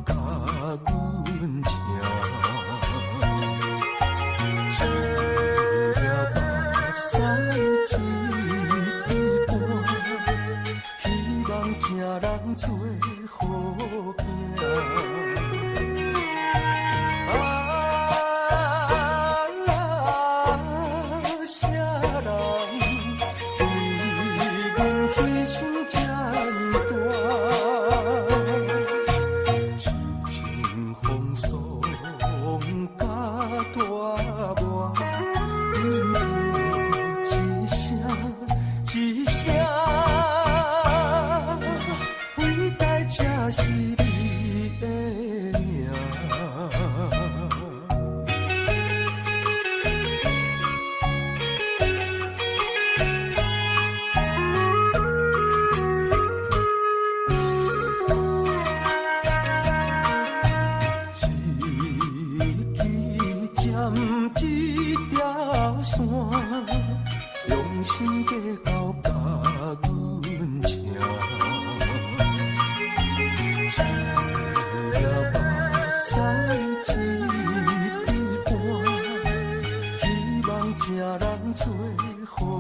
甲阮请，一粒目屎一滴汗，希望正人做好行。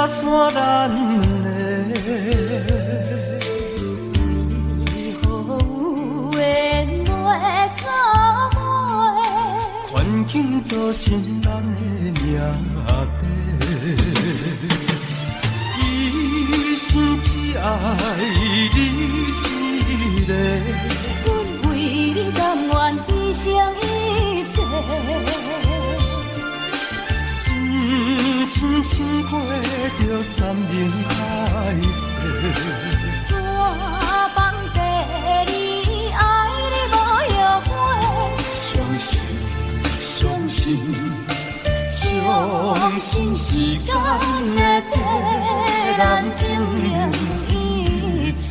山咱的。以后有缘会做伙，环境造成咱的命地。一生只爱你一个，阮为你甘愿牺牲一切。真心想过着三明海誓，山崩地离，爱你无后悔。相信时间会替咱证明一切。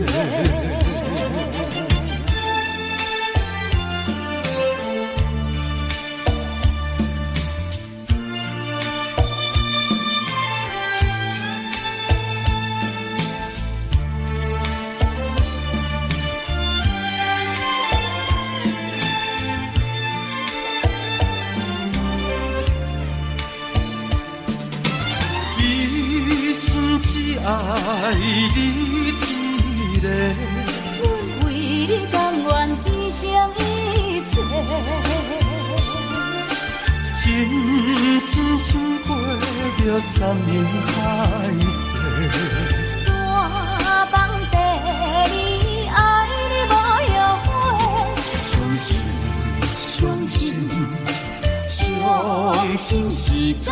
爱你一个，阮为你甘愿牺牲一切。真心想过着三明海誓，山崩地离，爱你无后悔。相信时间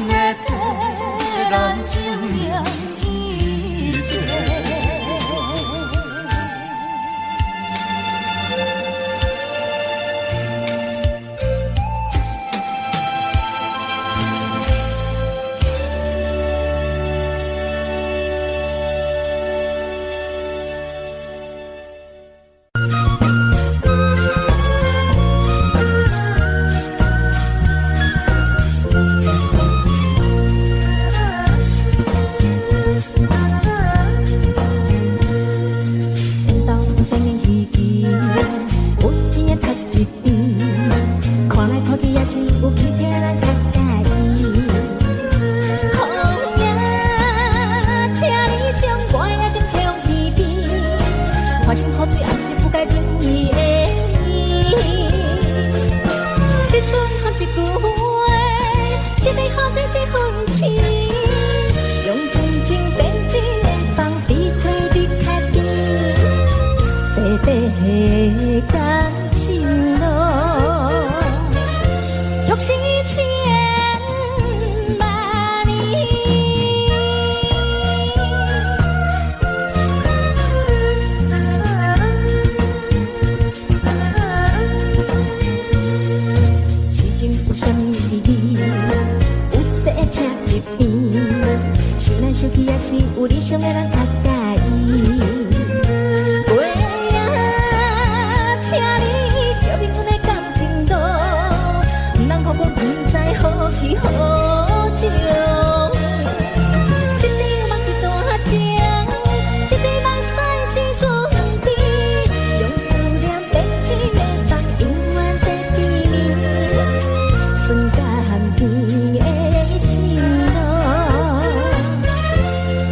会替咱证明一切。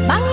梦一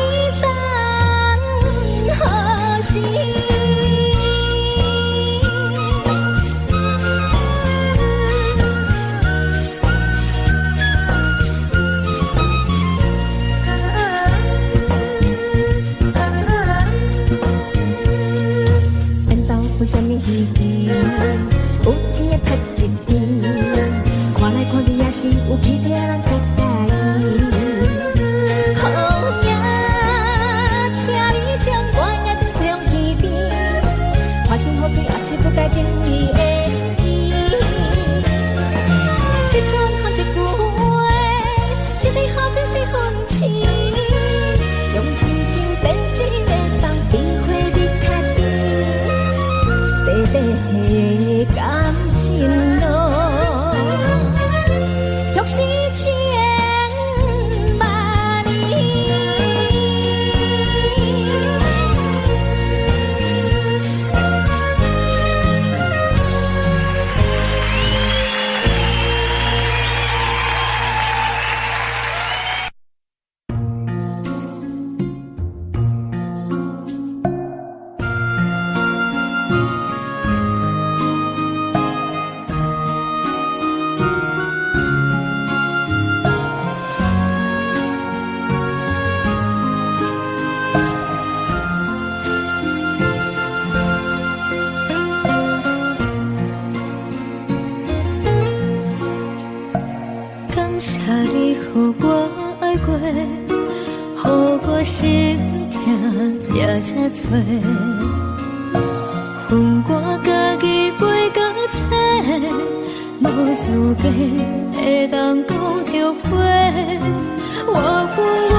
谢你予我爱过，予我心痛也这多，恨我家己袂到这，无资格会当讲后悔。我恨我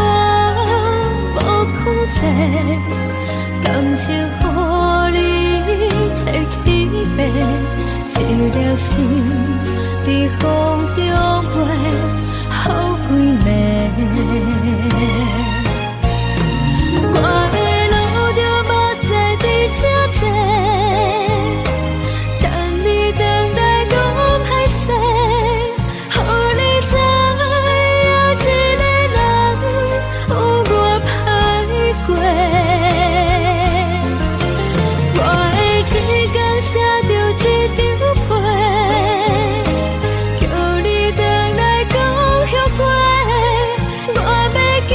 无控制，感情予你摕去卖，一条心在风中飞，好几暝。我的路就无驶伫这多，等你等待讲歹势，予你知影一个人有我歹过。我的一天写着一张被，叫你回来讲后悔。我要叫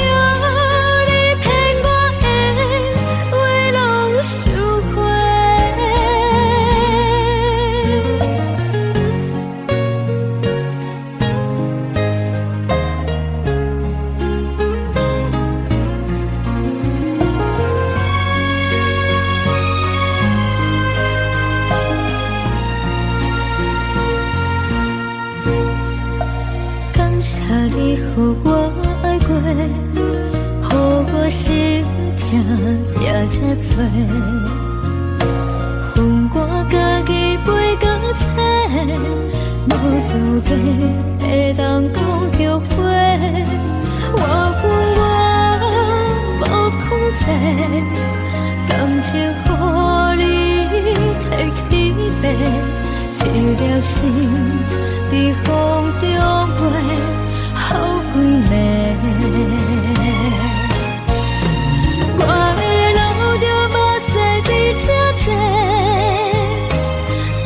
你骗我的话拢收回。感谢你予我爱过，予我心痛也这多，恨我家己袂到这，无资格会当讲后悔。我恨我无控制，感情予你摕去卖，一条心在风中飞，好几暝。我的路就无驶伫这多，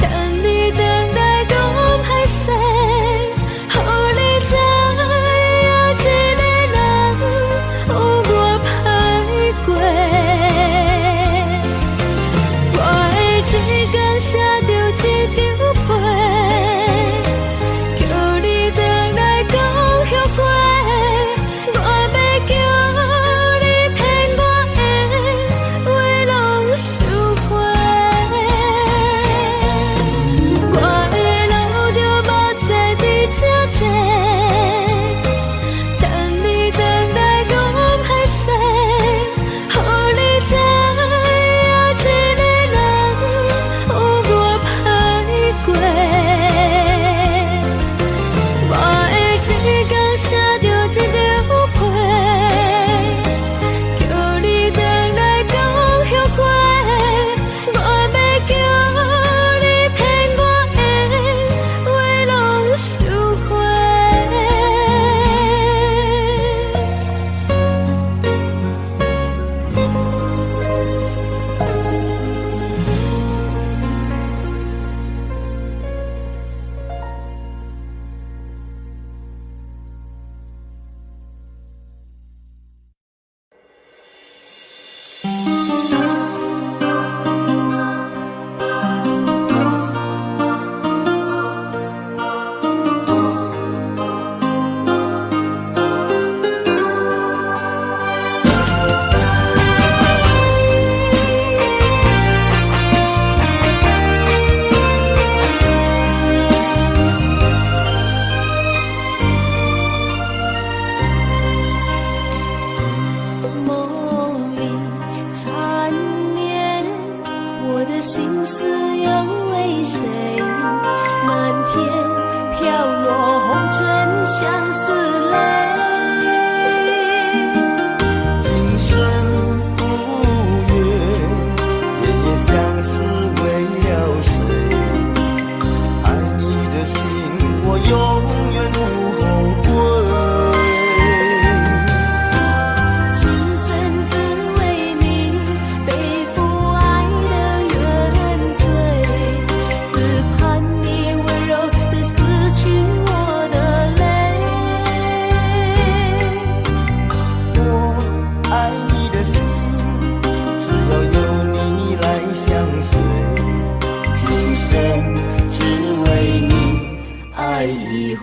等你等待讲歹势，予你知影一个人有我歹过。我的一天写着一张被，叫你回来讲后悔。我要叫你骗我的话拢收回。我的路就无驶伫这多，等你等待讲歹势，予你知影一个人有我歹过。我的一天写着一张被，叫你回来讲后悔。我要叫你骗我的话拢收回。梦里缠绵，我的心思又为谁？漫天飘落红尘相思泪。今生不愿，夜夜相思为了谁？爱你的心，我永远不后悔。只为你爱一回。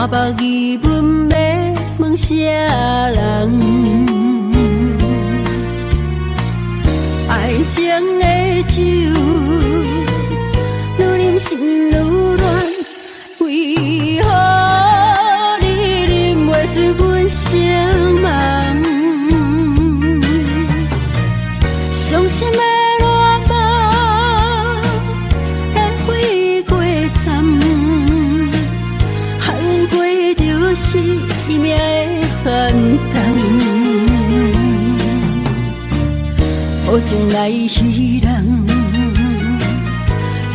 满腹疑问要问啥人？爱情的酒，愈啉心愈乱，为何你啉袂出阮声梦？伤心的热梦，会飞过站，害阮过着失眠的寒冬。好情来戏人，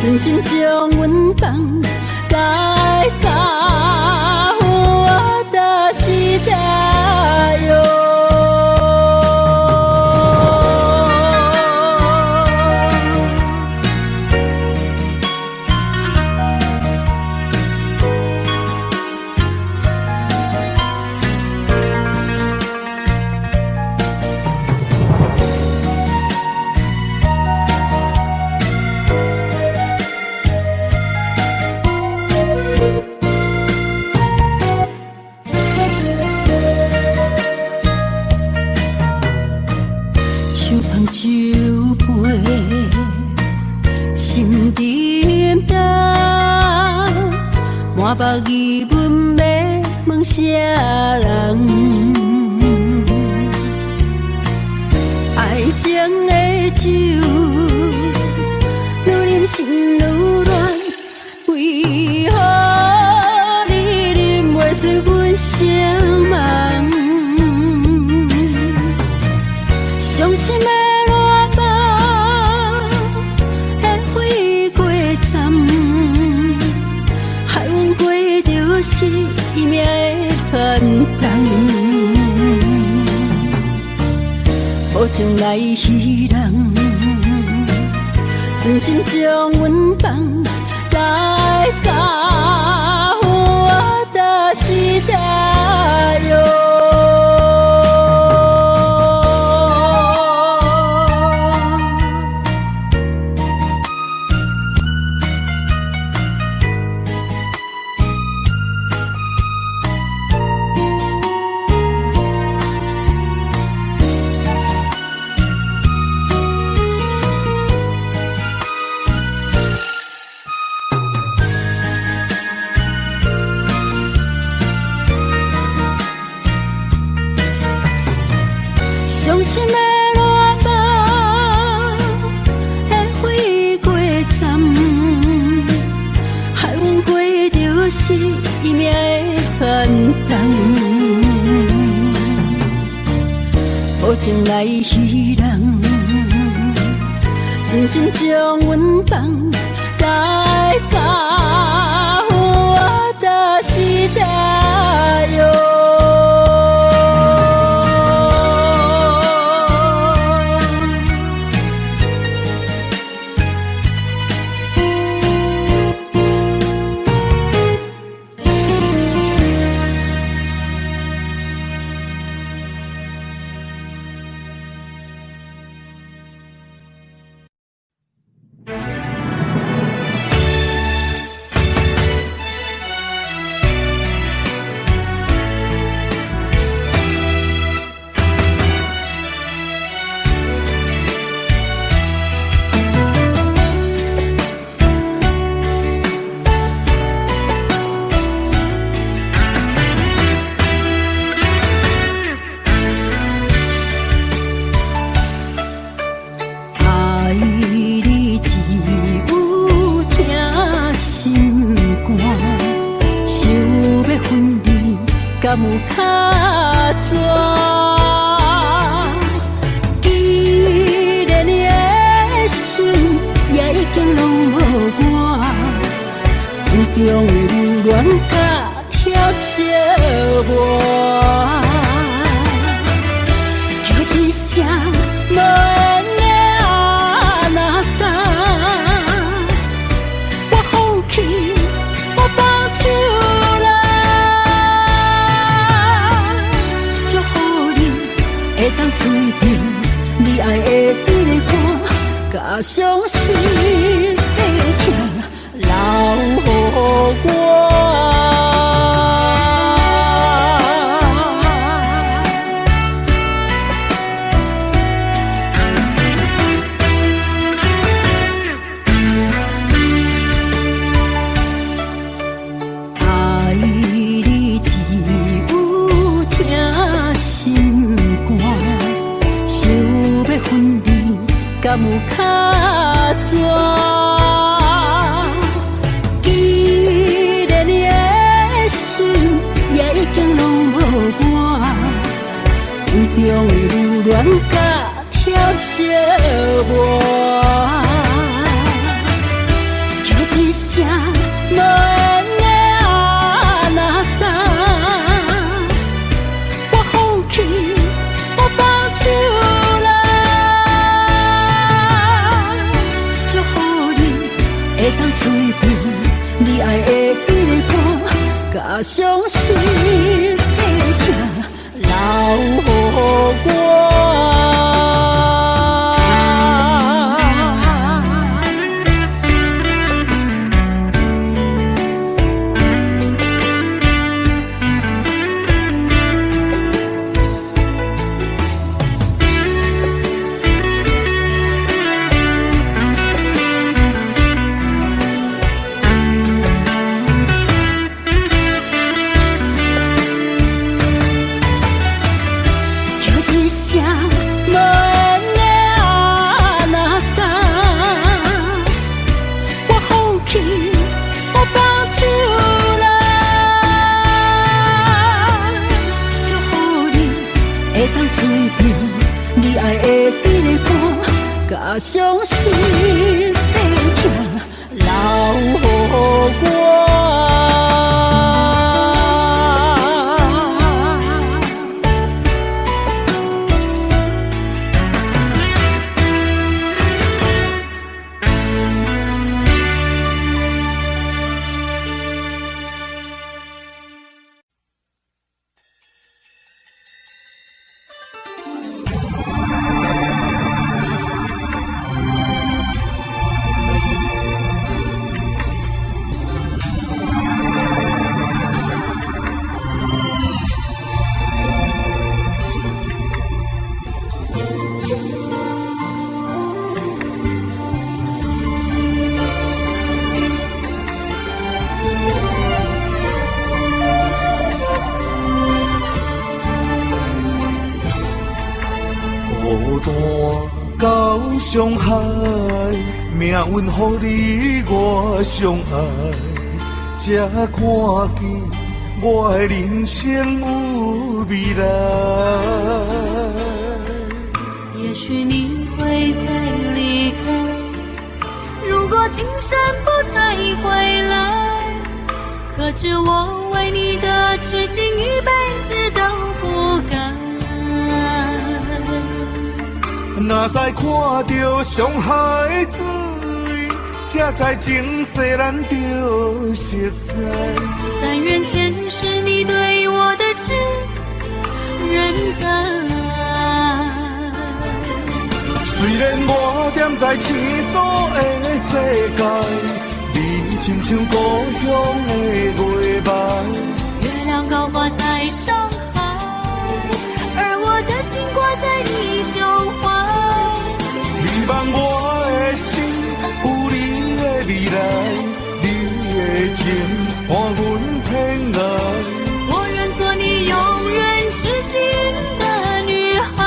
真心将阮放，该甲我的时代哟。酒杯，心沉重，满腹疑问要问啥人？爱情的酒，愈啉心愈乱，为何你啉袂出阮声梦？伤心的失眠的寒冬，好情来戏人，真心将阮放，该甲我的时代哟。伤心的热梦，会飞过站，害阮过着失眠的寒冬。好情来戏人，真心将阮放，该甲我的时代哟。敢有较绝？既然你的心也已经拢无我，有中的留恋甲挑笑我，就一声无言哪敢？我放弃，我放手。会当注定你爱的迄个歌，甲伤心的痛留予我。敢有较绝？既然你的心也已经拢无我，有中的留恋甲挑寂寞，叫一声无缘的阿那达，我放弃，我放手啦，祝福你会当吹平你爱的彼个歌，甲伤心的痛留予我。你爱的彼个歌，甲伤心的痛留予我。伤害，命运予你我相爱，才看见我的人生有未来。也许你会再离开，如果今生不再回来，可知我为你的痴心一辈子都不改。若再看到伤害水，才知情世难着熟悉。但愿前世你对我的痴仍在。虽然我踮在青锁的世界，你亲像故乡的月白。月亮高挂在上海，而我的心挂在你胸怀。希望我的心有你的未来，你的情伴阮偏爱。我愿做你永远痴心的女孩。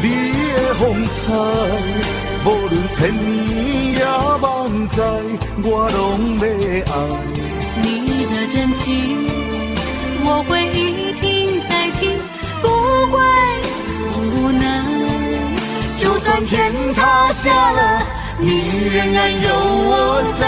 你的风采，无论千年也万载，我拢要爱。你的真情，我会一听再听，不会不能。就算天塌下了，你仍然有我在。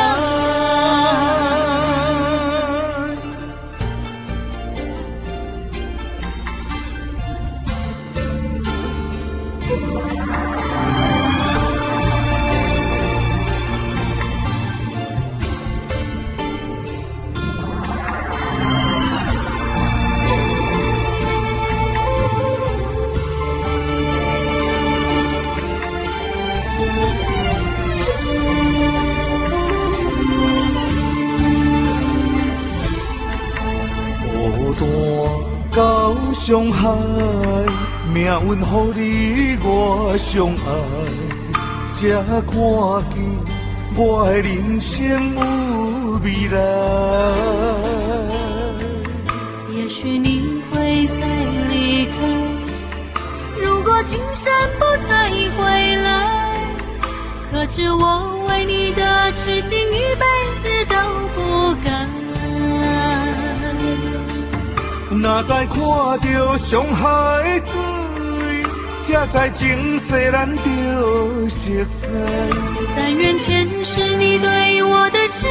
伤害，命运予你我相爱，才看见我的人生有未来。也许你会再离开，如果今生不再回来，可知我为你的痴心一辈子都不改。哪知看到上海水，才知情世咱着熟悉。但愿前世你对我的痴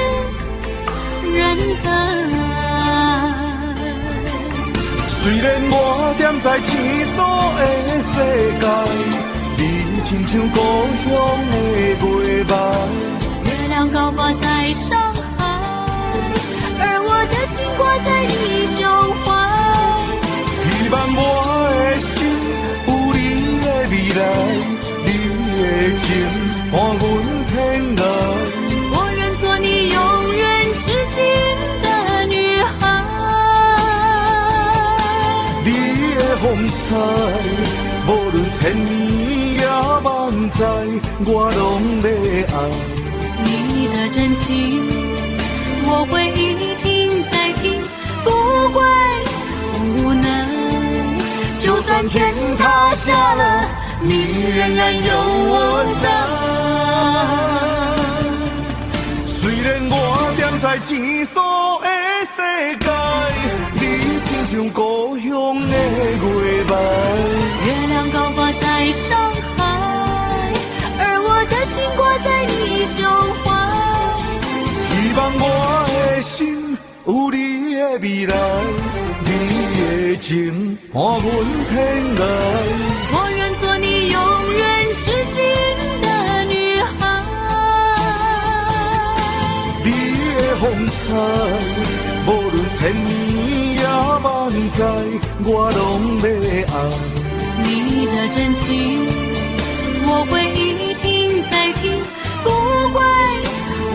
人爱。虽然我踮在天所的世界，你亲像故乡的月白。月亮高挂在上海，而我的心挂在你胸怀。希望我的心有你的未来，你的情伴阮天涯。我愿做你永远痴心的女孩。你的风采，无论千年也万载，我拢要爱。你的真情，我会一听再听，不会无能。就算天塌下了，你仍然有我在。虽然我踮在天所的世界，你亲像故乡的月白。月亮高挂在上海，而我的心挂在你胸怀。希望我的心有你的未来，你的情伴阮天涯。我愿做你永远痴心的女孩。你的风采，无论千年也万载，我拢要爱。你的真情，我会一听再听，不会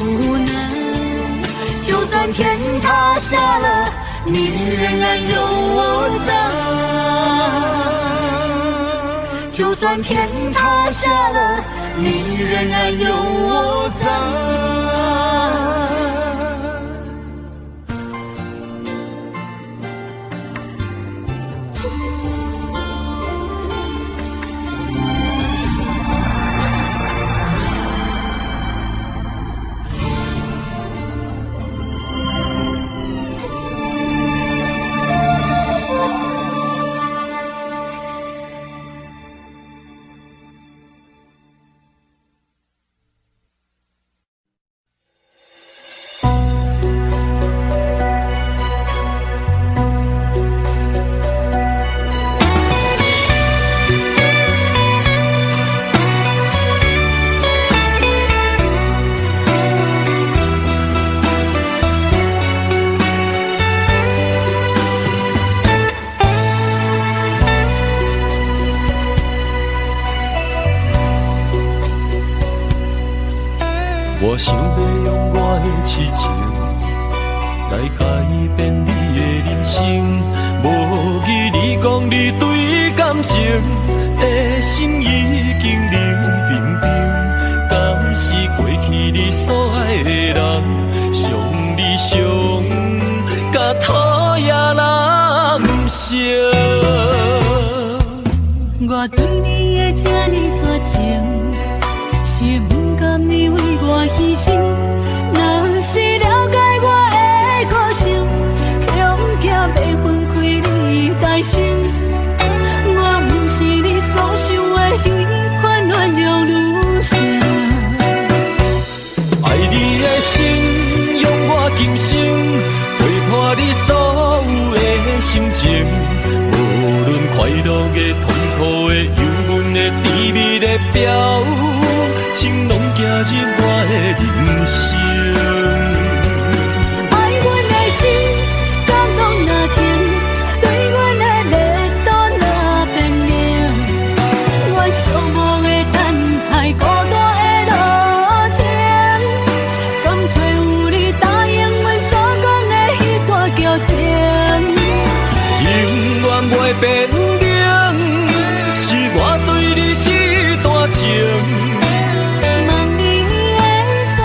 无能。就算天塌下了，你仍然有我在。就算天塌下了，你仍然有我在。我想要用我的痴情来改变你的人生，无疑你讲你对感情的心已经冷冰冰，敢是过去你所爱的人，伤你伤甲讨厌人生。我对你的这呢绝情，是不甘你为我牺牲。若是了解我的个性，恐惊要分开你的心。我不是你所想的那款乱流女性。爱你的心，用我今生陪伴你所有的心情，无论快乐的、痛苦的、忧闷的、甜蜜的表情，拢走入我的人生。爱阮的心，感动那天，对阮的热度那变冷。阮寂寞的等待，孤单的落天，甘找有你答应阮所讲的迄段旧情。永远袂变冷，是我对你这段情。望你的所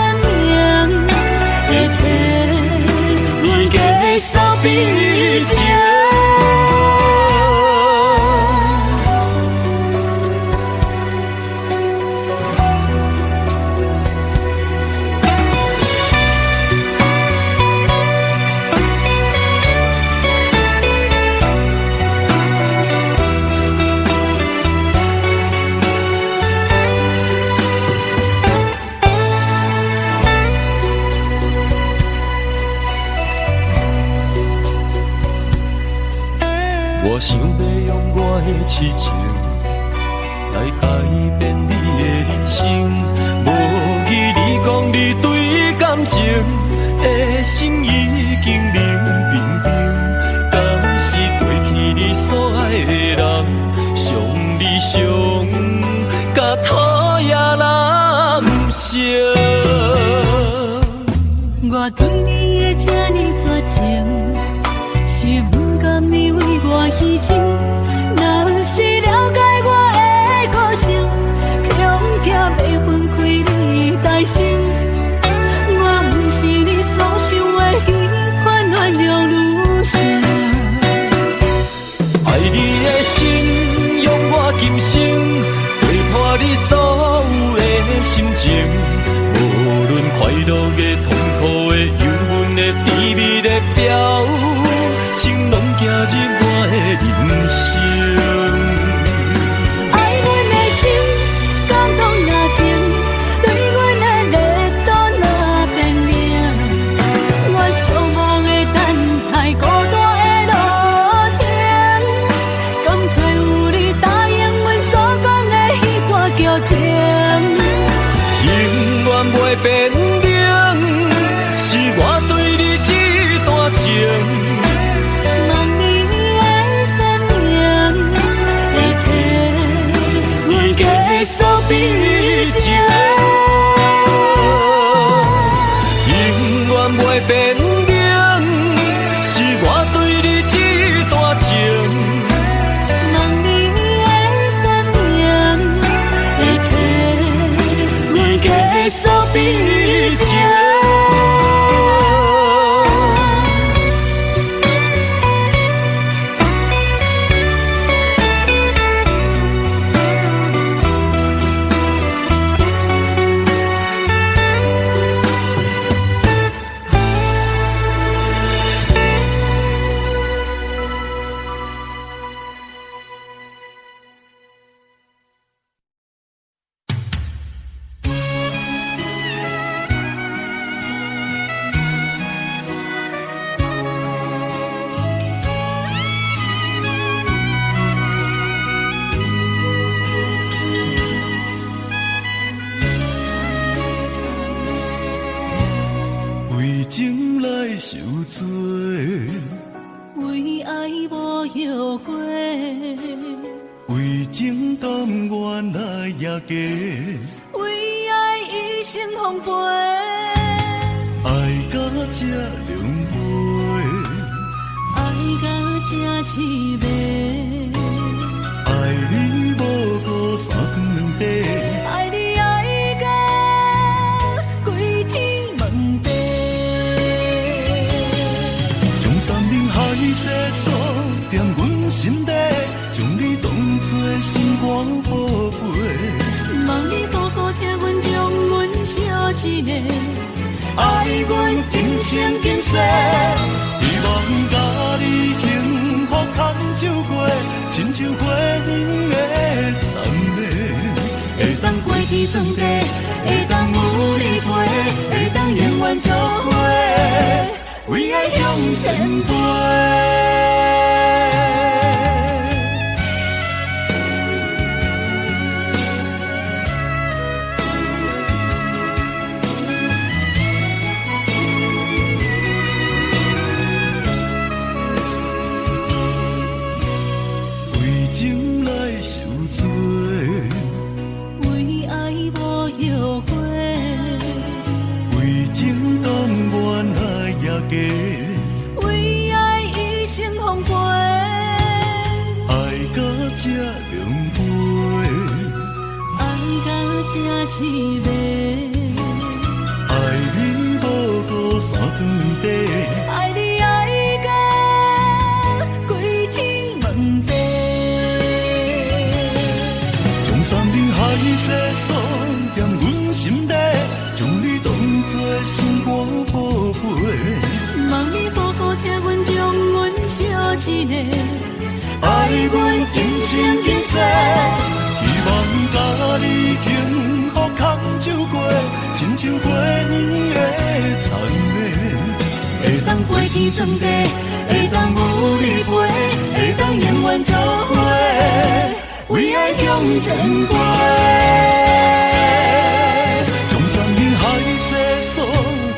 想要用我的痴情来改变你的人生，无语你讲你对感情的心已经冷冰冰，敢是过去你所爱的人，伤你伤甲讨厌人生。我对你的这呢绝情，是不甘你为我牺牲。若是了解我的个性，恐惊要分开你大心。我不是你所想的彼款原谅女性。爱你的心，用我今生陪伴你所有的心情。无论快乐的、痛苦的、忧郁的、甜蜜的表情，拢走入我的人生。爱阮的心，感动若停，对阮的热度若变冷。我向往的等待，孤单的路程，敢找有你答应阮所讲的迄段旧情？永远袂变冷，是我对你这段情。望你的善良，会替阮结束悲情。永远袂变冷，是我对你这段情。望你的善良，会替阮结束悲情。为情来受罪，为爱无后悔，为情甘愿来也嫁，为爱一生奉陪。爱到这两杯，爱到这凄美，爱你无过三更两地，爱你爱到归天问地。将山盟海誓锁在阮心底，将你当作心肝宝贝。望你多多听阮将阮写一个，爱阮今生今世，希望甲你幸福牵手过，亲像花园的残美，会当过去装地，会当有你陪，会当永远做伙，为爱向前飞。情来受罪，为爱无后悔，为情甘愿来也嫁，为爱一生奉陪。爱到这两杯，爱到这凄美，爱你无过三更两地，爱你爱到归天问地。山盟海誓锁在阮心底，将你当作心肝宝贝。望你多多听阮将阮写一个，爱阮今生今世，希望甲你幸福牵手过，亲像花园的残美，会当飞天装地，会当有你陪，会当当永远做伙，为爱向前飞。总算你海誓锁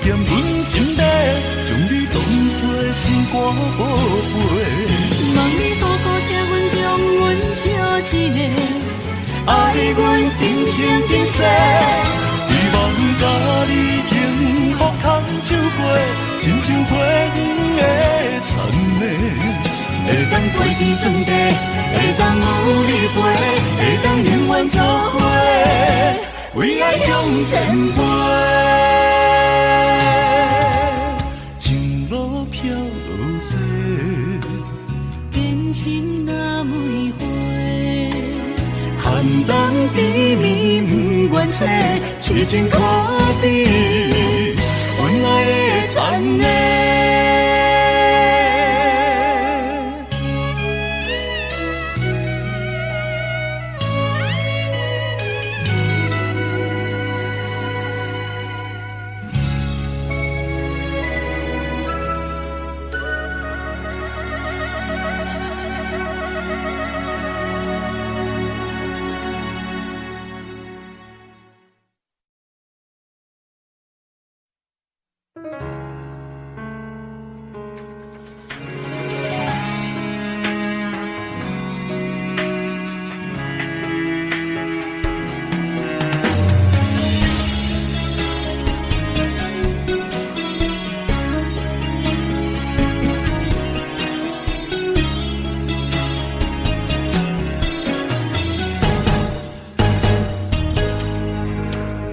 踮阮心底，将你当作心肝宝贝。望你好好听阮将阮笑一个，爱阮今生今世，希望甲你幸福牵手过，亲像花园的残暝。会当飞去船地，会当有你陪，会当永远做伙，为爱向前飞。情路飘落雪，真心那玫瑰，寒冬甜蜜不愿舍，痴情可比阮爱的残暝。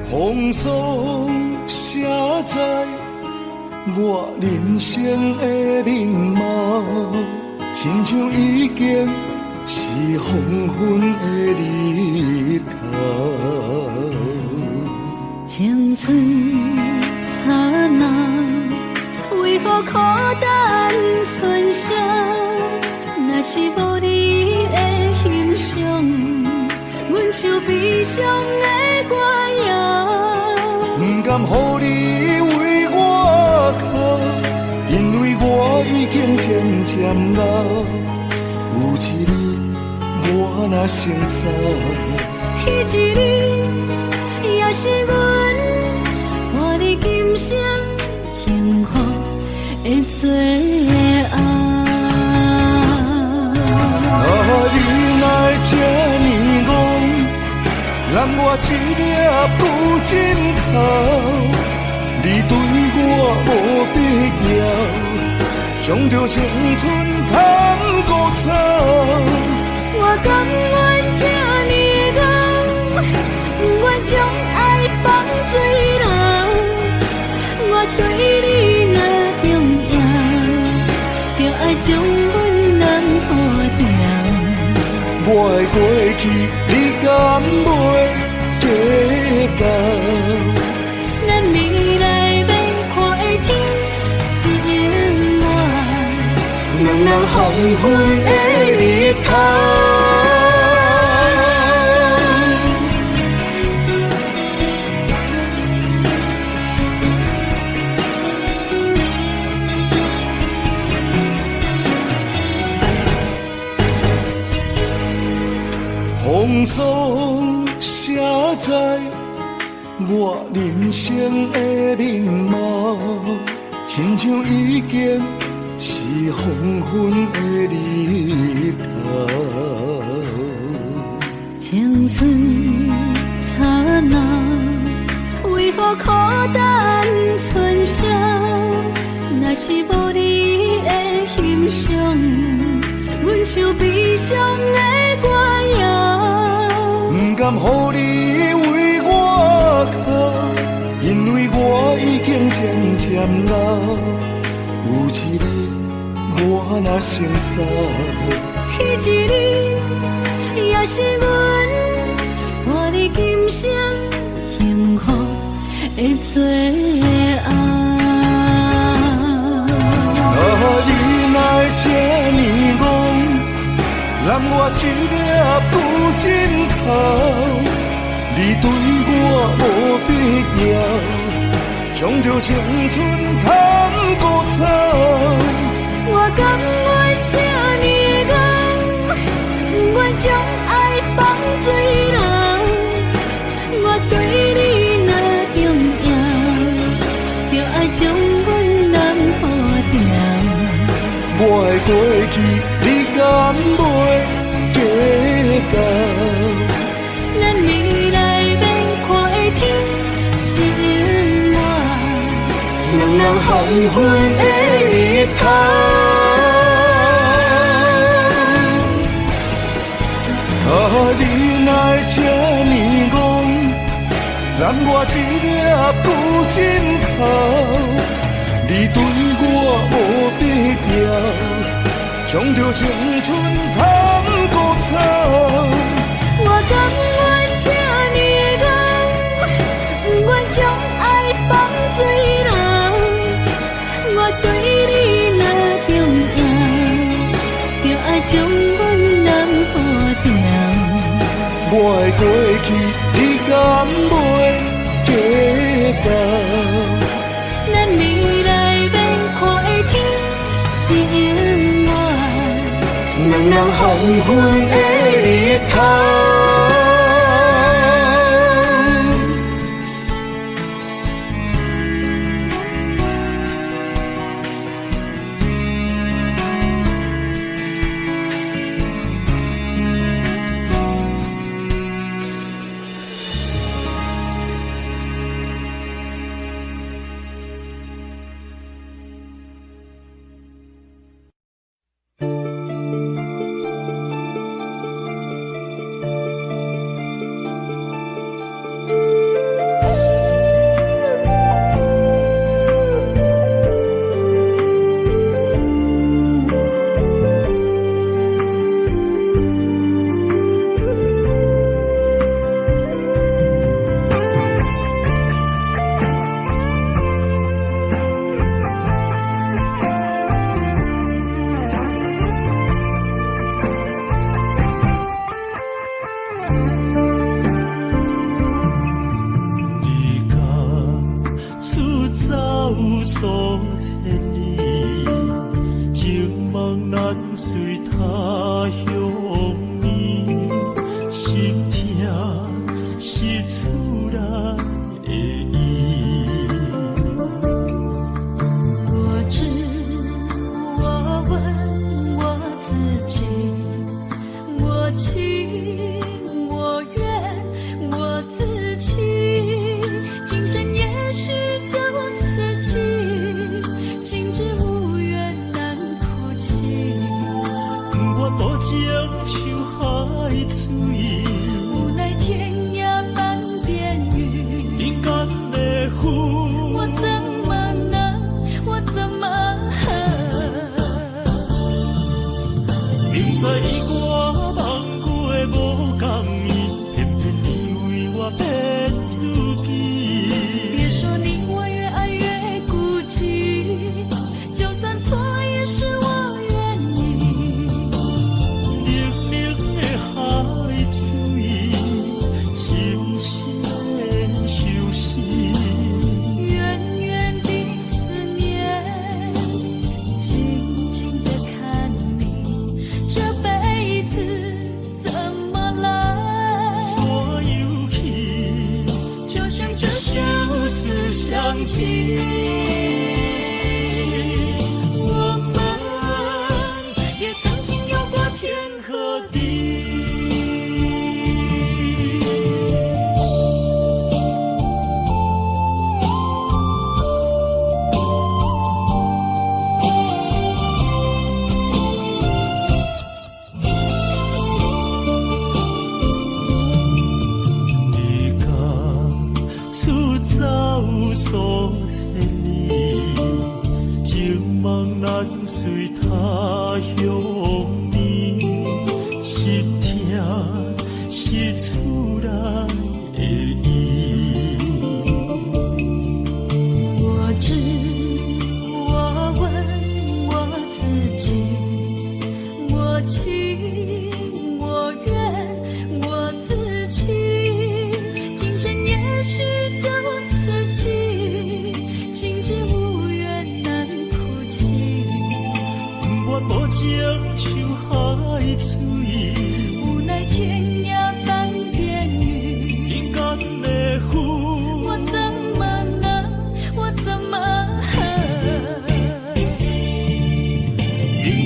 风霜写在我人生的面貌，亲像已经是黄昏的日头。青春刹那，为何孤单存剩？若是无你的欣赏，阮像悲伤的歌谣。不甘予你为我哭，因为我已经渐渐老。有一日我若先走，彼一日也是阮伴你今生幸福的最后。你来这呢戆，让我一粒不尽头。你对我无必要，将着青春通古草。我甘愿这呢戆，不愿将爱放水流。我对你若重要，就爱将阮人破掉。我的过去，你敢袂记到？咱未来要看的天是永远，两人黄昏的日头。风霜写在我人生的面貌，亲像已经是黄昏的日头。青春刹那，为何孤单存剩？若是无你的欣赏，阮像悲伤的歌谣。不甘予你为我哭，因为我已经渐渐老。有一日我若先走，彼一日也是阮伴你今生幸福的最后。你来这呢戆，让我一粒不尽头。你对我无必要，将着青春通古草。我甘愿这呢我的过去，你敢袂记得？咱未来免看的天是永远，两人含混的日头。你哪会这呢戆，让我一粒不尽头。你对我无必要，将着青春通骨草。我甘愿这呢戆，不愿将爱放水流。我对你若重要，就爱将阮人保掉。我的过去，你敢袂记得？咱未来免看的天是永远，两人含混的日头。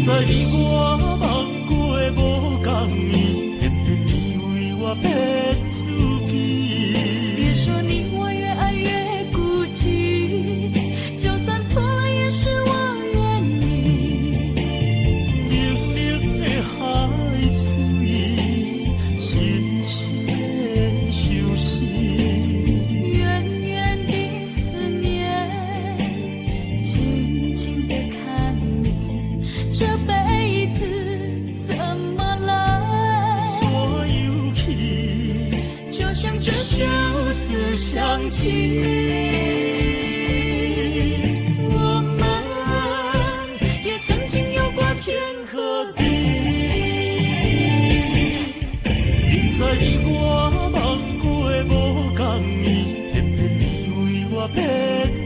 知你我梦过的无共伊，偏偏你为我变自己。别说你我越爱越孤寂，就算错了也是我愿意。冷冷的海水，深深的相思。远远的思念，静静的看你，这辈子怎么来？所有气，就像这相思相契。我们也曾经有过天和地，明知你我梦过的无共伊，偏偏你为我变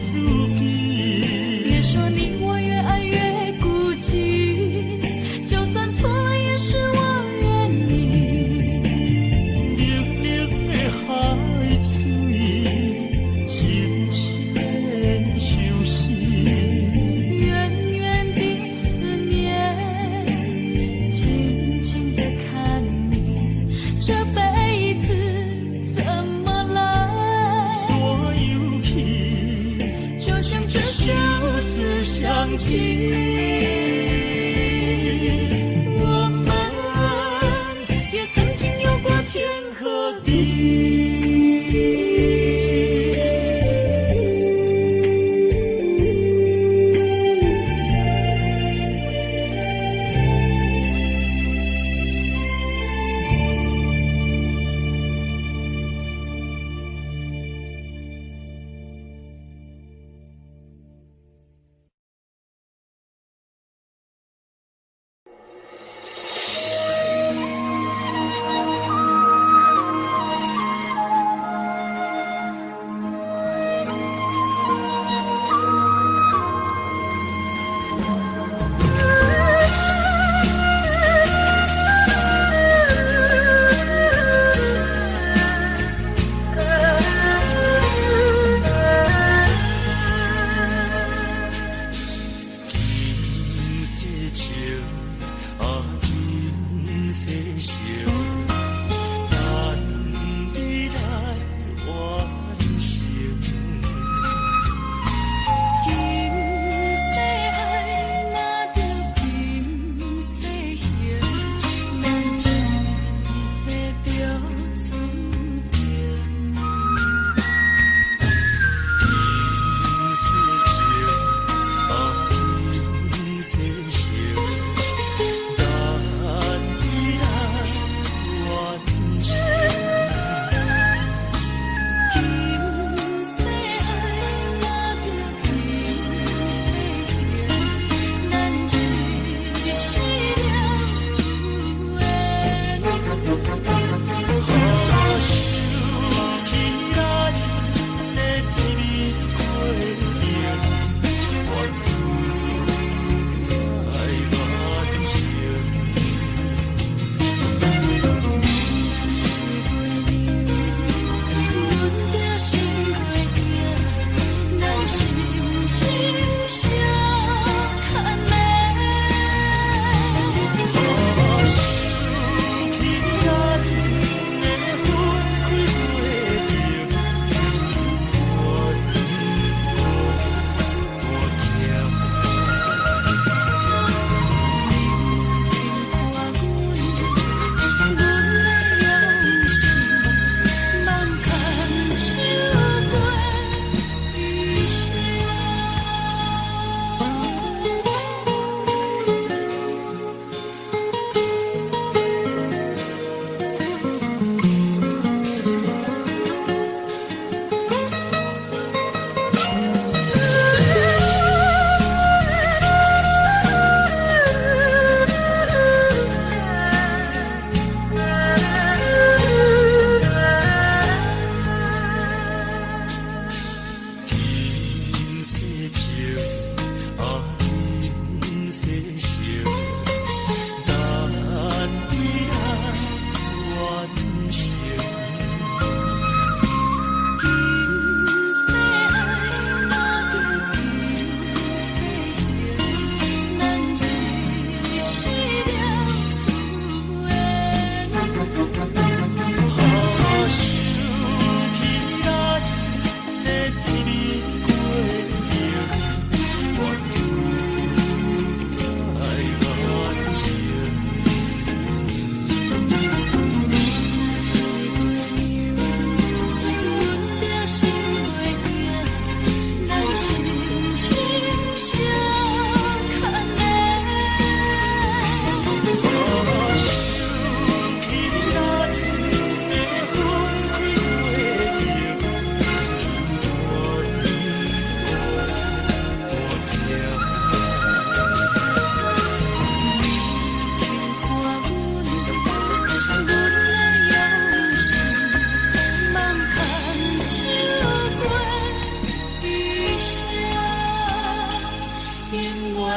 自己。别说你我越爱越孤寂，就算错了也是我愿意。冷冷的海水，深深的相思。远远的思念，静静的看你，这辈子怎么来？所有气，就像这相思相契。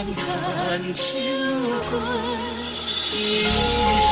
牵手过一生。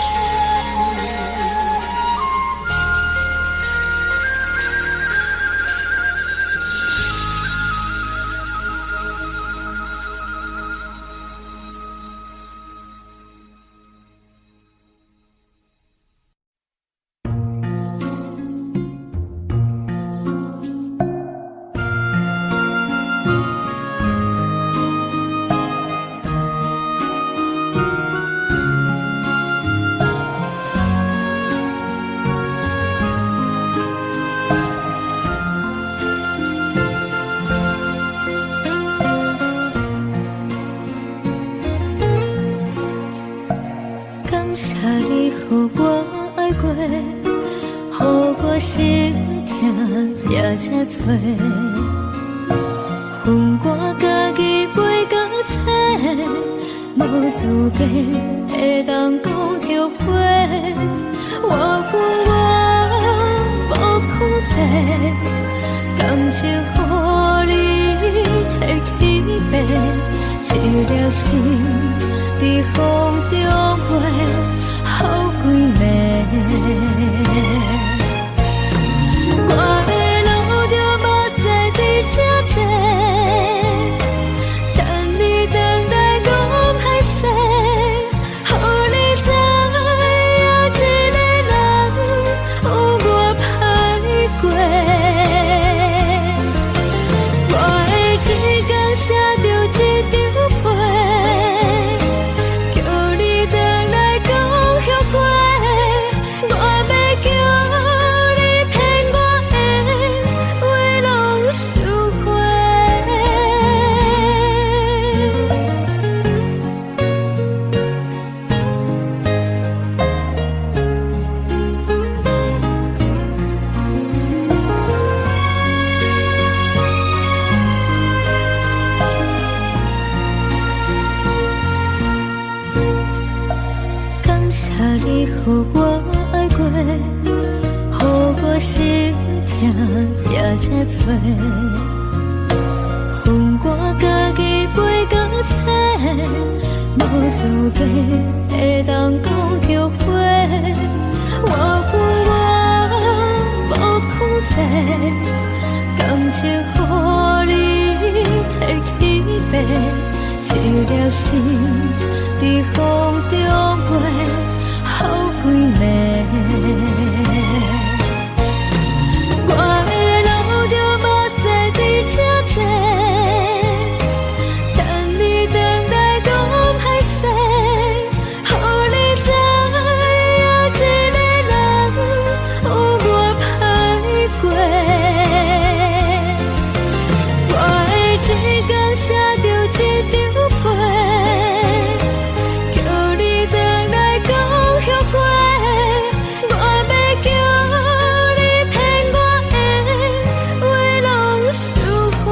感谢你，予我爱过，予我心痛也这多。恨我家己袂到切，无资格会当讲后悔。我恨我无控制，感情予你摕去卖，一粒心。在风中飞，好几暝。我的路就无使你这多，等你等待讲歹势，予你知影一个人有我歹过。我的一天写着一张被。你予我爱过，予我心痛也这多。恨我家己袂到切，无资格会当讲后悔。我恨我无控制，感情予你摕去卖，一粒心在风中飞。好几暝，我的路就无使你这多，等你等待讲歹势，予你知影一个人有我歹过。我的一天写着一张被，叫你等来讲。后悔，我要叫你骗我的话拢收回。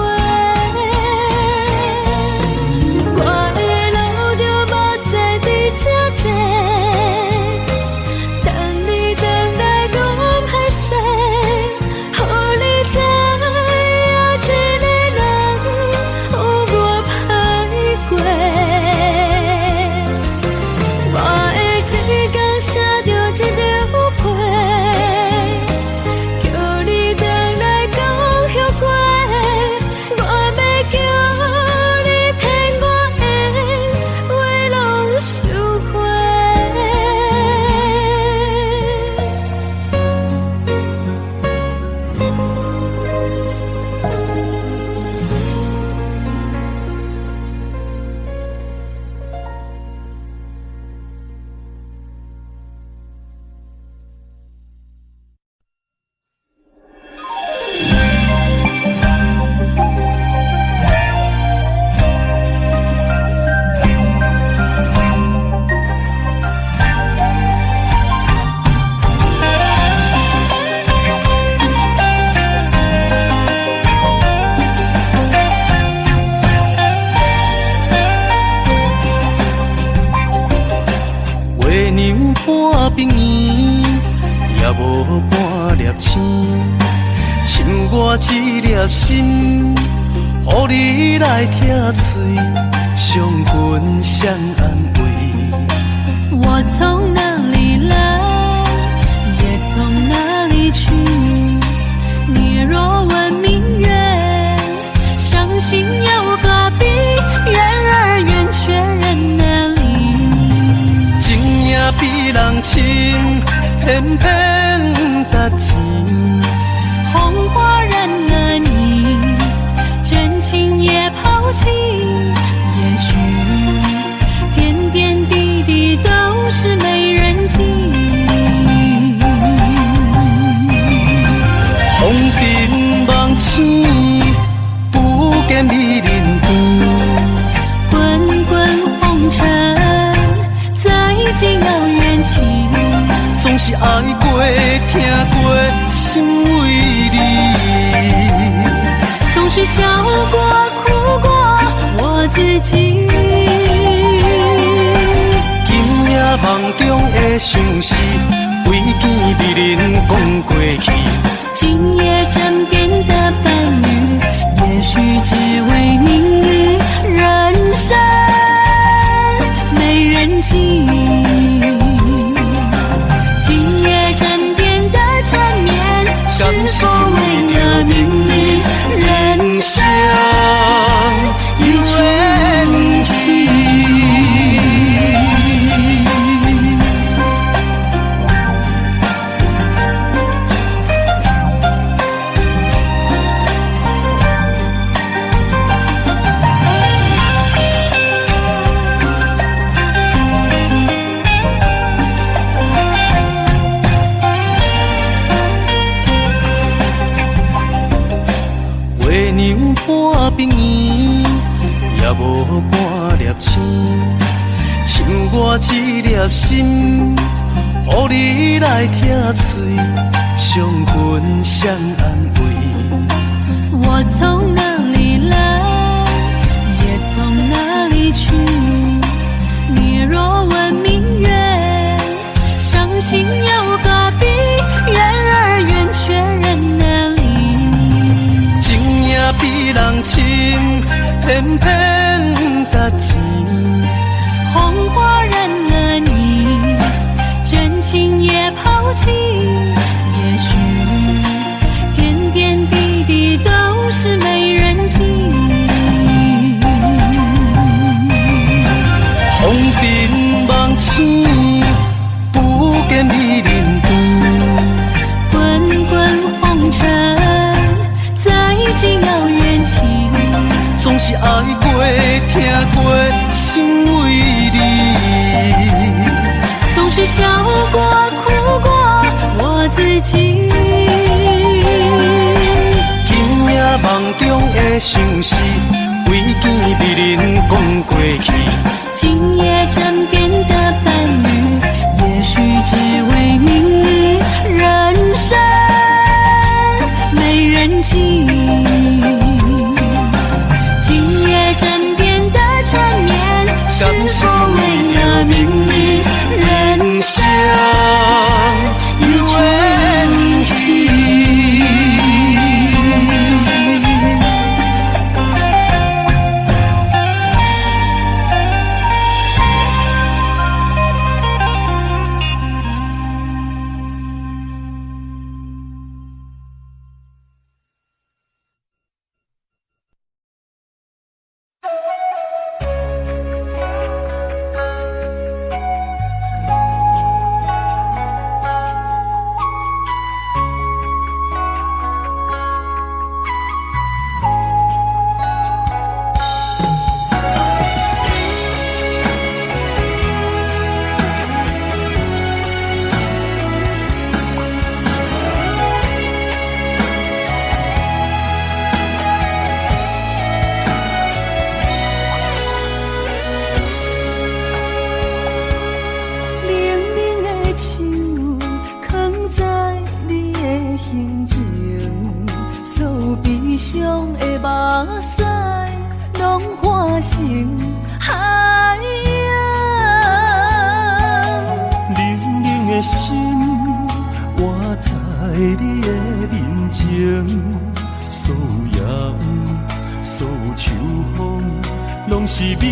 我的路就无使你这多，等你等待讲歹势，予你知影一个人有我歹过。写着一张被，叫你等来讲后悔。我要叫你骗我的话拢收回。半冰圆，也无半粒星，像我一粒心，予你来拆碎，相分相安慰。我从哪里来，也从哪里去。你若问明月，伤心有何必？缘而圆，却人难离。情也比人深，偏偏搭钱。红花染了你，真情也抛弃。也许点点滴滴都是没人记。风平浪静，不见美人边。滚滚红尘，再见遥远情。总是爱过、听过，心为你。总是笑过、哭过，我自己。今夜梦中的相思，为见美人讲过去。今夜枕边的伴侣，也许只为你。人生没人记。今夜枕边的缠绵，是否为了名利？人生一卷戏。半冰圆，也无半粒星，像我一粒心，予你来疼碎，相分相安慰。我从哪里来，也从哪里去。你若问明月，伤心有何必？缘而圆，却人难离。情也比人深，偏偏搭钱。红花染了你，真情也抛弃。也许点点滴滴都是没人记。风平浪静，不见美人边。滚滚红尘，再见遥远情。总是爱过、听过，心为你。总是笑过、哭过，我自己。今夜梦中的相思，为见美人讲过去。今夜枕边的伴侣，也许只为你。人生没人记。今夜枕边的缠绵，是否为了名利？人生一卷戏。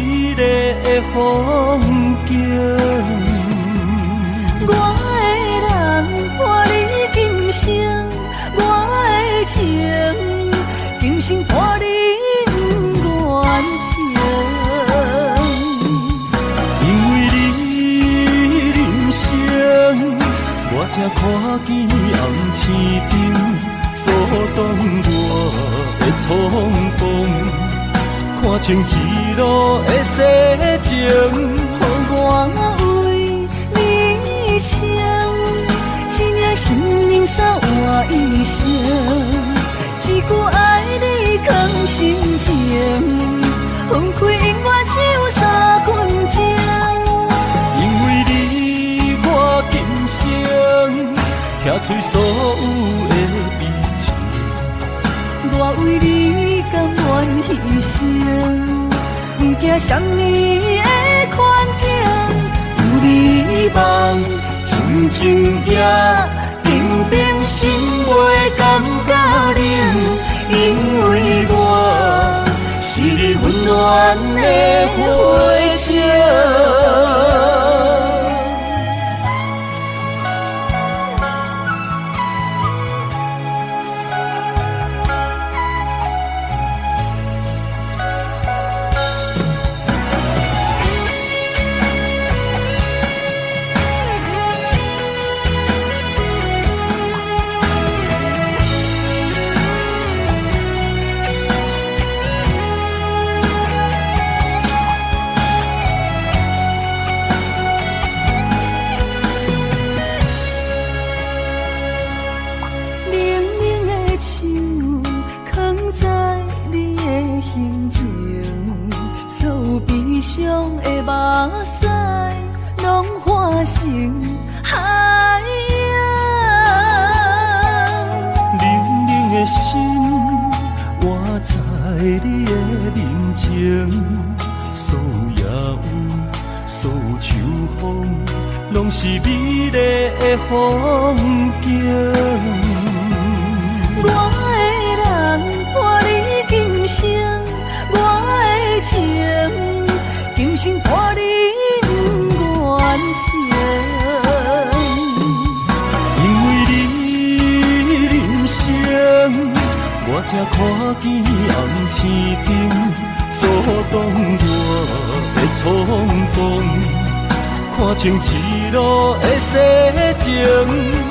丽的风景。我的人伴你今生，我的情今生伴你愿行。因为你人生，我才看见红青灯，阻挡我的冲动。看清一路的世情，我为你唱，一领心灵扫我一生，一句爱你藏心情，分开因我手三分情。因为你我今生拆碎所有的悲情，我为你甘愿牺牲，不惊什么的困境，有你梦，真情也平平心袂感觉冷，因为我是你温暖的火情。伤的目屎，拢化成海洋。冷冷的心，我在你的面前，所有野有，所有秋风，拢是美丽的风景。我的人伴你今生，我的情今生伴你愿行。因为你人生，我才看见红青灯，阻挡我的冲动。看清一路的世情，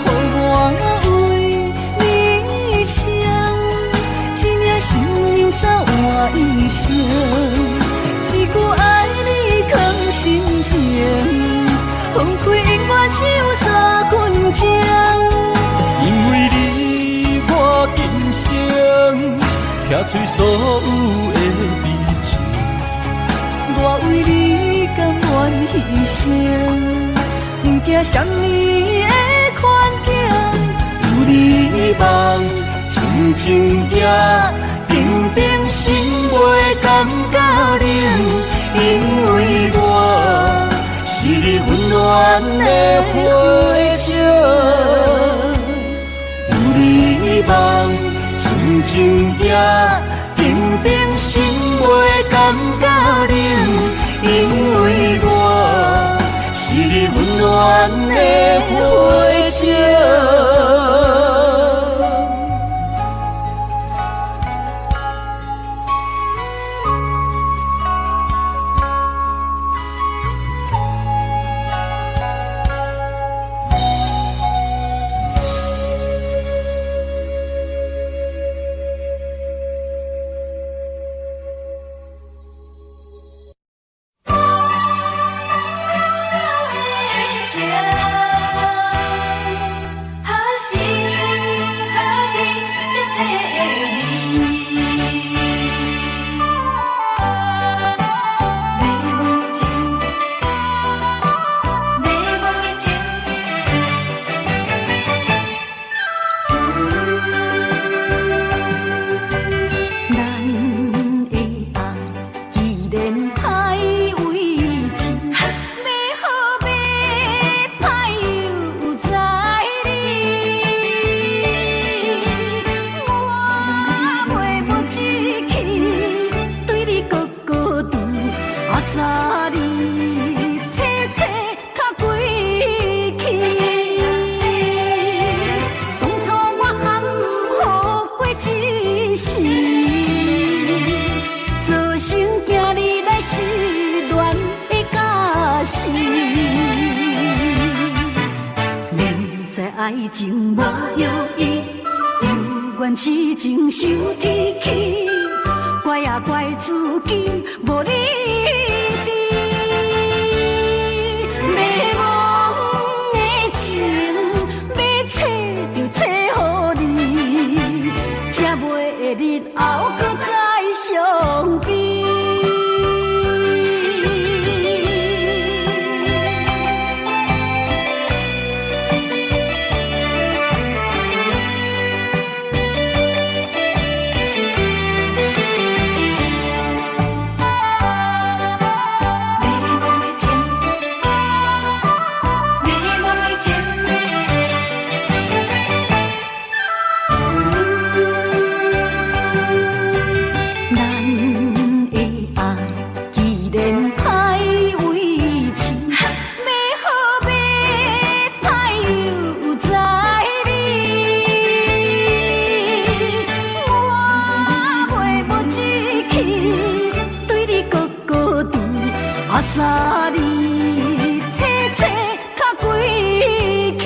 我为你唱，一领心灵扫我一生，一句爱你藏心情，分开因我手三分情。因为你我今生拆碎所有的悲情，我为你甘愿牺牲，不惊什么的困境，有你梦，真情也平平心袂感觉冷，因为我是你温暖的火情。有你梦，真情也平平心袂感觉冷，因为我是你温暖的火情。沙里切切较归去。当初我含糊过一世，做成行你来失恋的假死。明知爱情无意义，犹原痴情受天气。怪啊怪自己无理智，迷惘的情要找就找予你，才袂日后搁再相见。沙里切切较归去，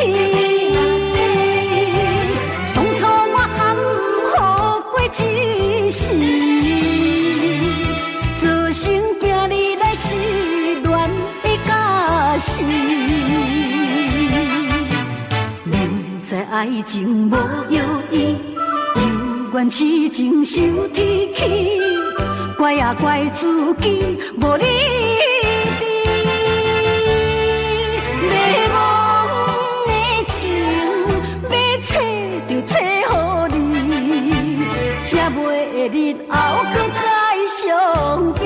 当初我含糊过一世，做成行你来失恋的假死。明知爱情无意义，犹原痴情受天气，怪啊怪自己无理。才袂日后搁再相见。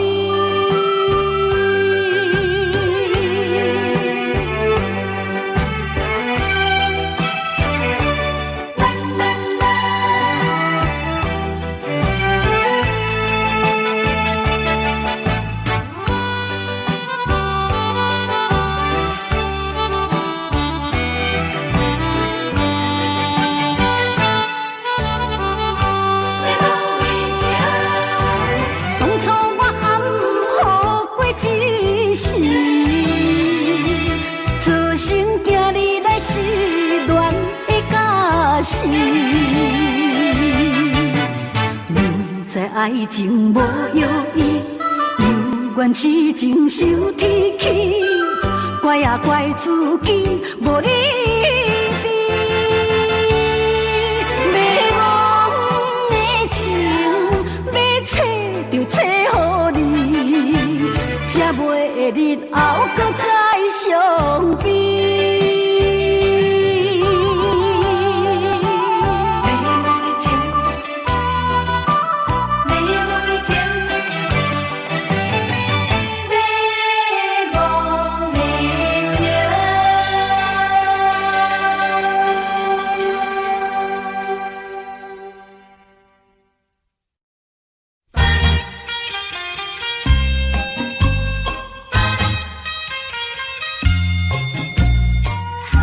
明知爱情无意义，犹原痴情受天气，怪啊怪自己无理智，迷惘的情要找就找予你，才袂日后搁再相见。海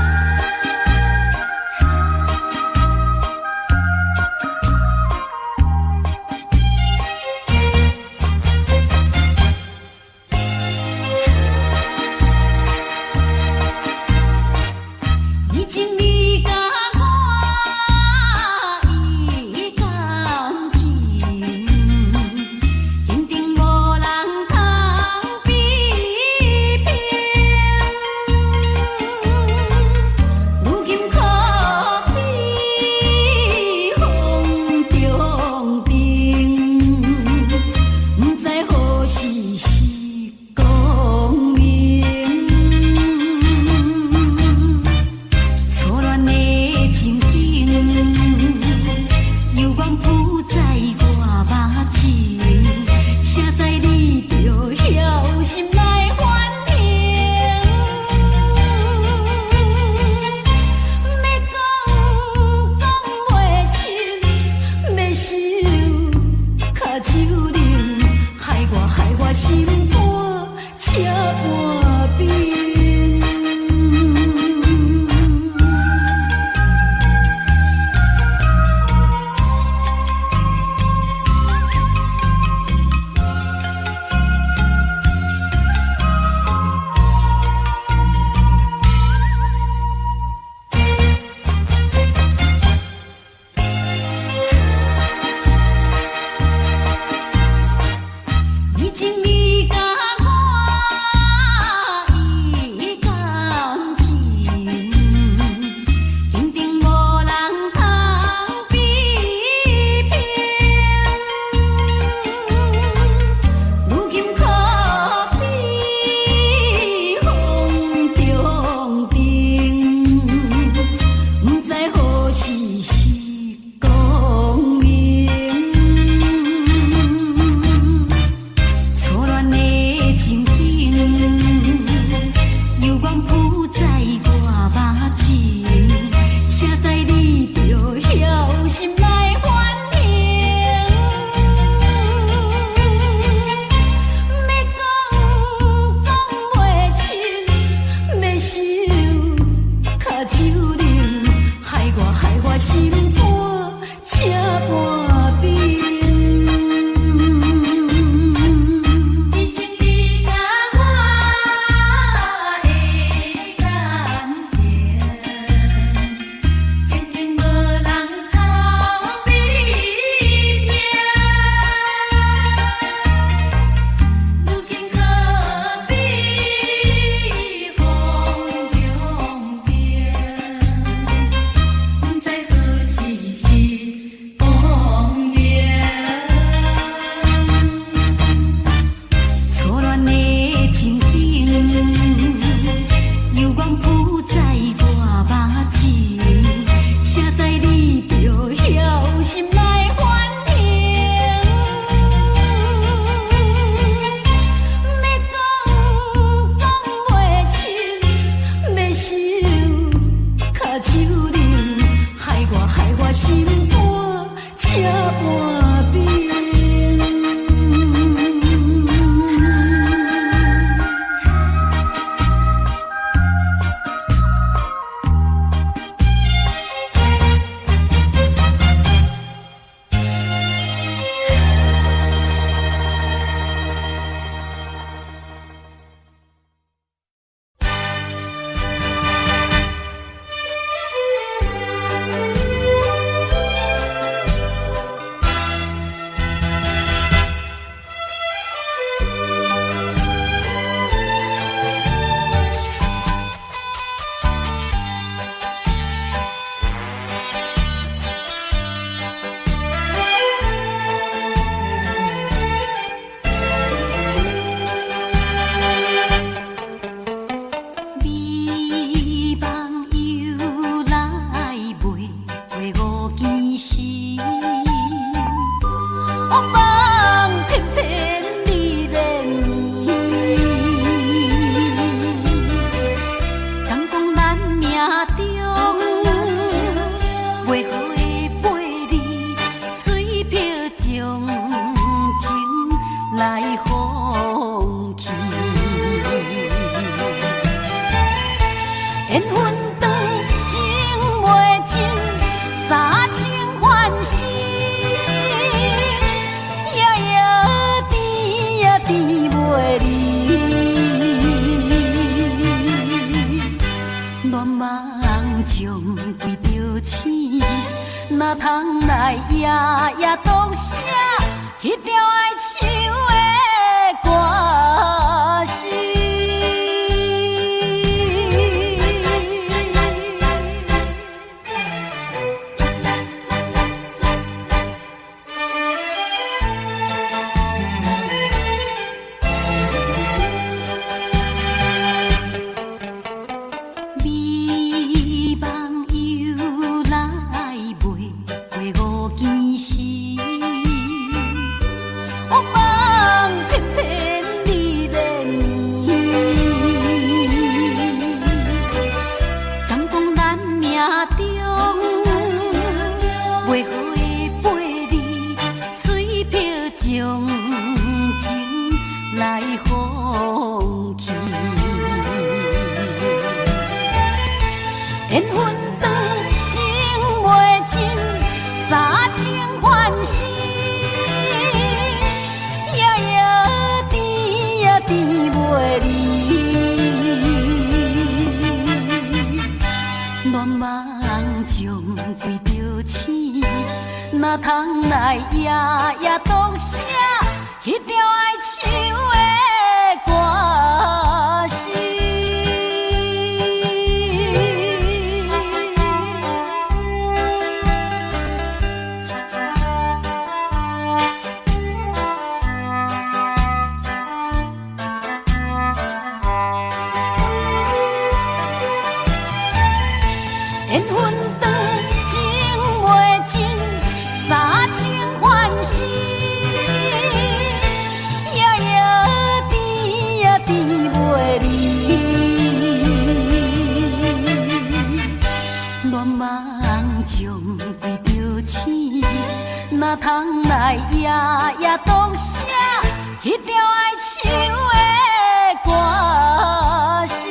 夜当写迄条爱唱的歌词。哪通来夜夜当写迄条爱唱的歌词？缘分长，情袂尽。三情欢喜，夜夜甜呀甜袂离。乱梦将规条醒，哪通来夜夜当写迄条爱唱的歌词？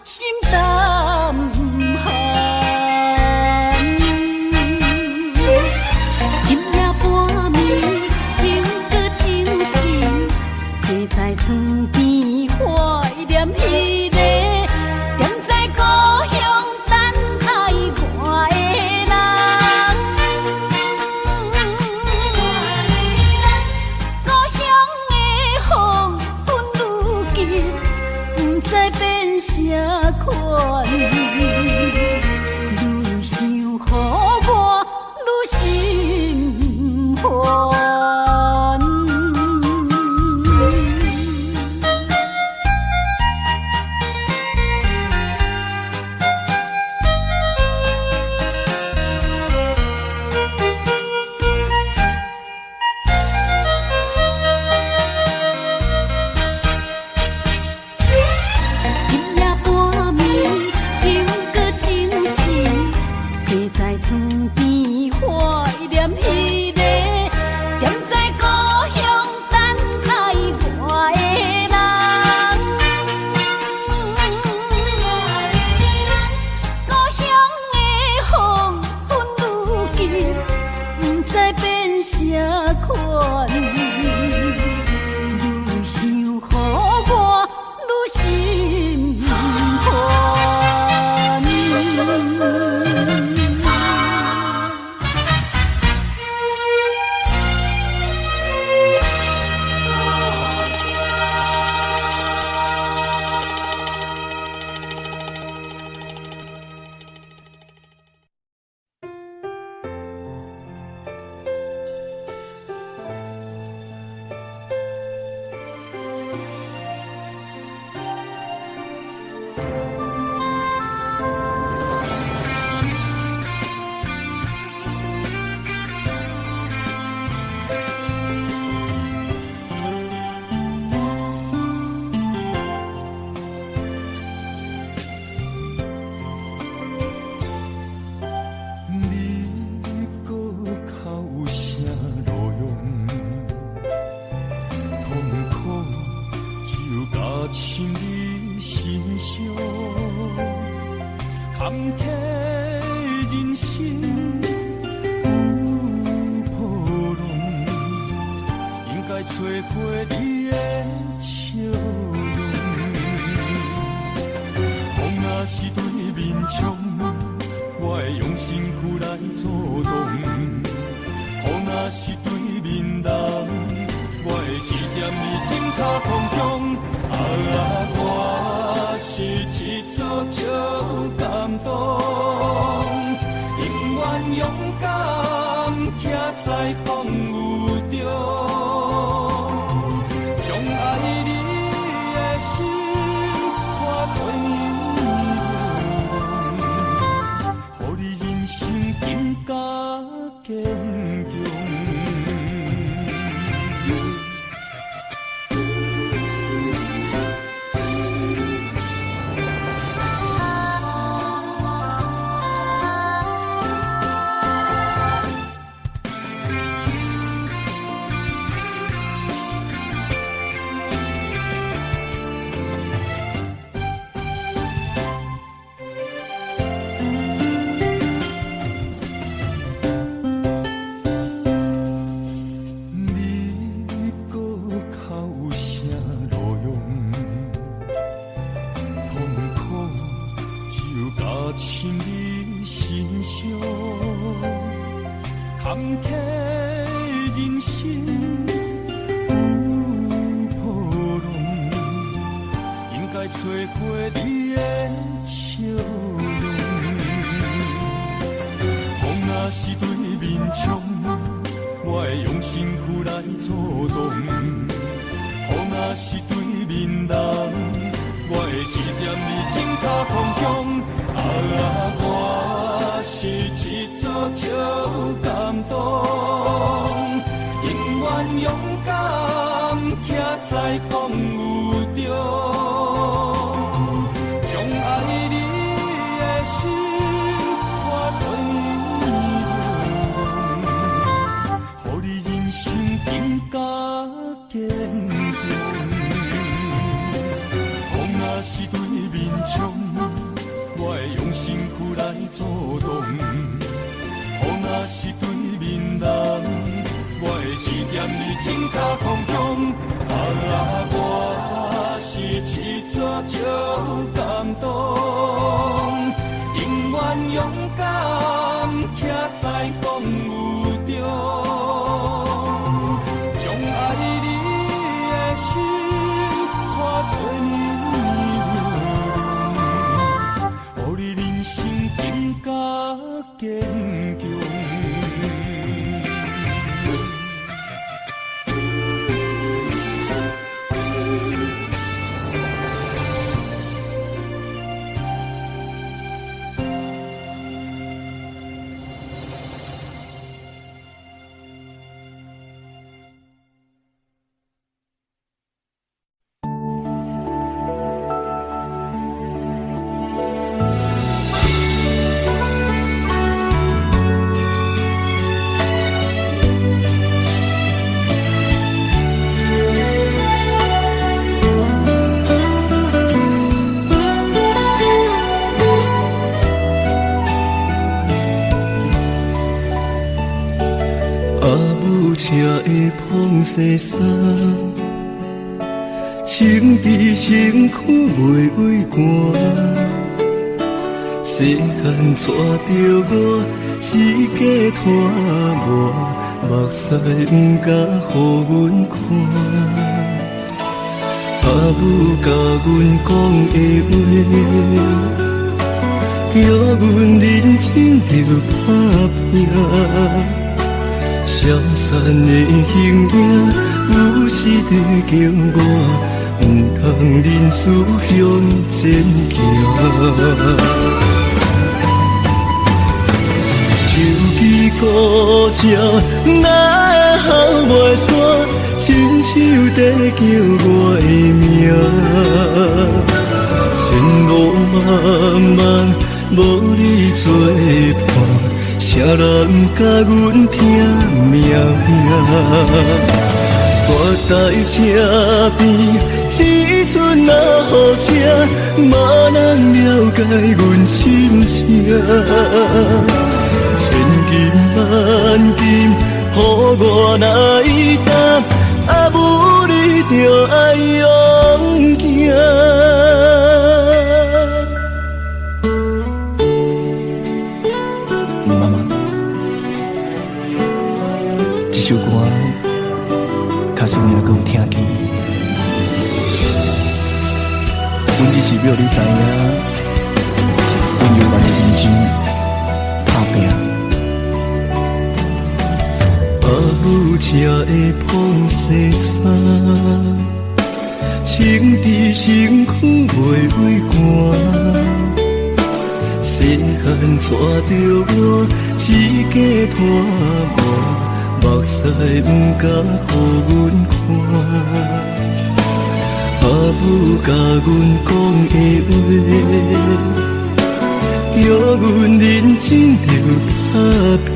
心淡寒。床边怀念彼个踮在故乡等待我的人。故乡的风阮愈急，不知变啥款，愈想予我愈心烦。念你真假空中，我西山，情在身躯袂畏寒。世间带着我，世界拖磨，目屎不敢予阮看。阿母甲阮讲的话，叫阮认真着打拼。消散的形影，有时在叫我，不通忍思向前行。手机古桥，哪会孝袂煞？亲手在叫我的名。前路茫茫，无你作伴，谁人甲阮听命命？我在车边，只剩那雨声，无人了解阮心情。千金万金，予我来担，阿母你着爱勇行。妈妈，这首歌，假使你还有听见，阮只是要你知影，阮有咱的认真打拼。阿母车会碰西山，情在身躯袂畏寒。世间带着我，世界拖磨，目屎不敢予阮看。阿母甲阮讲的话，叫阮认真着打拼。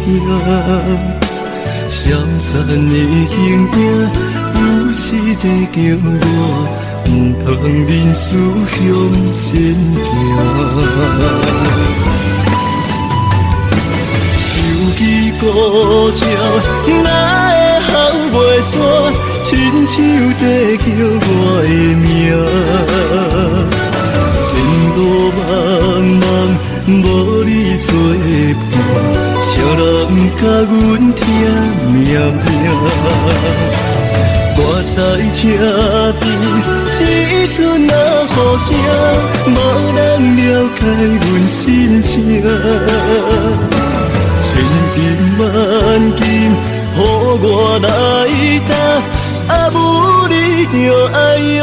消散的形影，有时在叫我，不通忍思向前行。手机古桥，哪会孝袂煞？亲手在叫我的名。前路茫茫，无你作伴，谁人甲阮听命命？我在车边，只剩那雨声，无人了解阮心情。千金万金，予我来担，阿母你着爱勇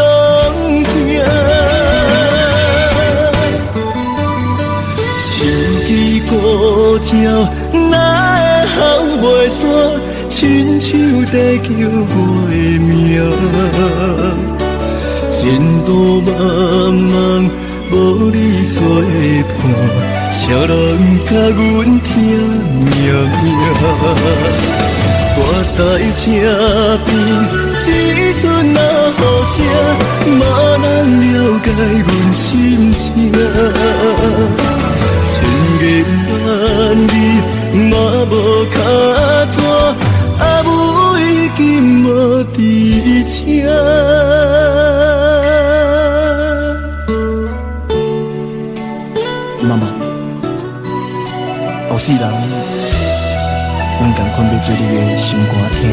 行。古桥，哪会孝袂煞？亲手在叫我的名。前路茫茫，无你作伴，谁人甲阮听命命？我在车边，只剩那雨声，无人了解阮心情。千言万语嘛无卡纸，阿母已经无伫车。妈妈，后世人，阮共款要做你的心肝疼。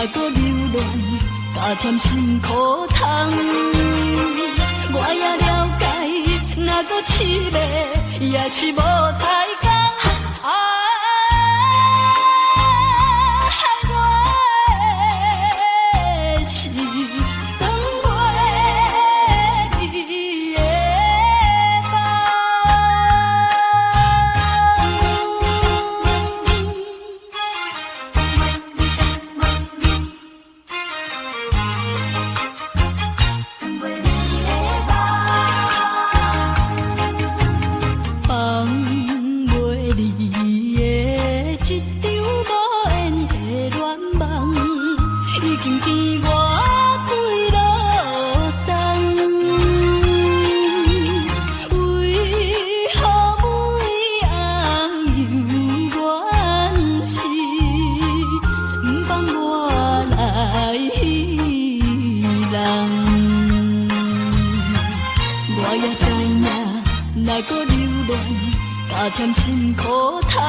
若搁流浪，加添辛苦痛。我也了解，若搁凄迷，也是无彩工。加添辛苦痛，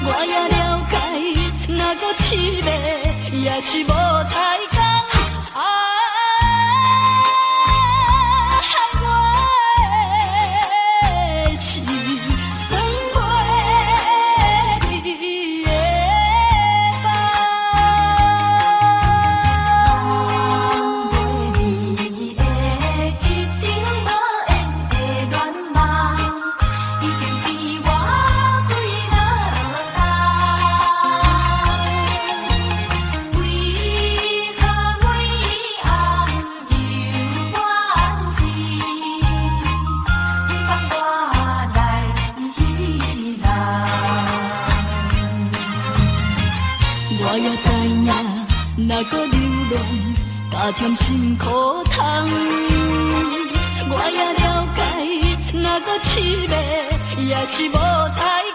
我也了解，若搁凄迷，也是无彩工。害我的是长袂离的梦，长袂离的一场无缘的恋梦。若搁流浪，加添辛苦痛。我也了解，若搁凄迷，也是无彩。